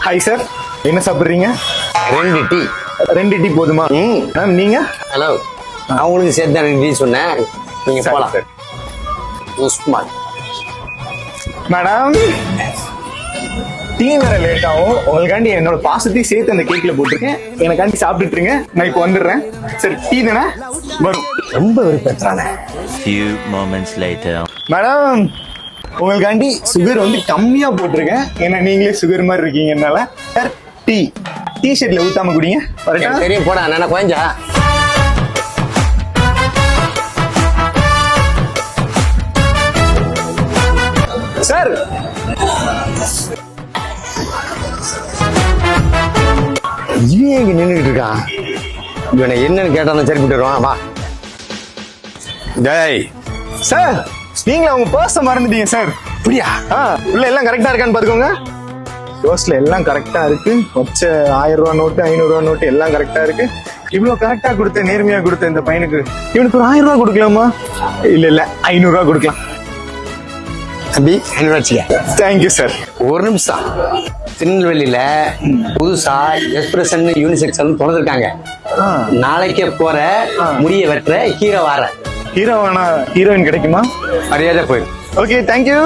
Hi sir, என்ன சாப்பிட்றீங்க? 2 tea. 2 tea போதுமா? மேம் நீங்க? ஹலோ, அவங்களுக்கு சேர்த்து தான் 2 டீ சொன்னேன். நீங்க போலாம் சார். உஸ்மான். மேடம், டீ வேற லேட் ஆகும். உங்களுக்காண்டி என்னோட பாசத்தையும் சேர்த்து அந்த கேக்ல போட்டிருக்கேன். எனக்காண்டி சாப்பிட்டுருங்க, நான் இப்போ வந்துடுறேன். சரி, டீ தானே வரும். ரொம்ப விருப்பத்தானே. Few moments later. மேடம், உங்களுக்காண்டி சுகர் வந்து கம்மியா போட்டிருக்கேன். ஏன்னா நீங்களே சுகர் மாதிரி இருக்கீங்கனால. சார், டீ ஷர்ட்ல ஊத்தாம குடிங்க. வரட்டா? தெரியும், போடா. நான் கொஞ்சா சார், இவன் எங்க நின்றுட்டு இருக்கான்? இவனை என்னன்னு கேட்டாலும் சரி விட்டுருவான். வா. டேய், சார், நீங்களே உங்க பர்ஸ மறந்துட்டீங்க சார். இப்படியா? உள்ள எல்லாம் கரெக்டா இருக்கான்னு பாத்துக்கோங்க. யோஸ்ல எல்லாம் கரெக்டா இருக்கு. வச்ச 1000 ரூபா நோட்டு, 500 ரூபா நோட்டு எல்லாம் கரெக்டா இருக்கு. இவ்வளவு கரெக்டா கொடுத்த, நேர்மையா கொடுத்த இந்த பையனுக்கு இவனுக்கு ஒரு 1000 ரூபா கொடுக்கலாமா? இல்ல 500 ரூபா கொடுக்கலாம். தம்பி, என்ன வச்சுக்க. Thank you sir. ஒரு நிமிஷம். திருநெல்வேலியில புதுசா எக்ஸ்பிரஷன் யூனிசெக்ஸ் திறந்துருக்காங்க. நாளைக்கே போற, முடிய வெட்டுற ஹீரோ வார. ஹீரோ வேணா, ஹீரோயின் கிடைக்குமா? மரியாதை போயிடும். Okay, thank you.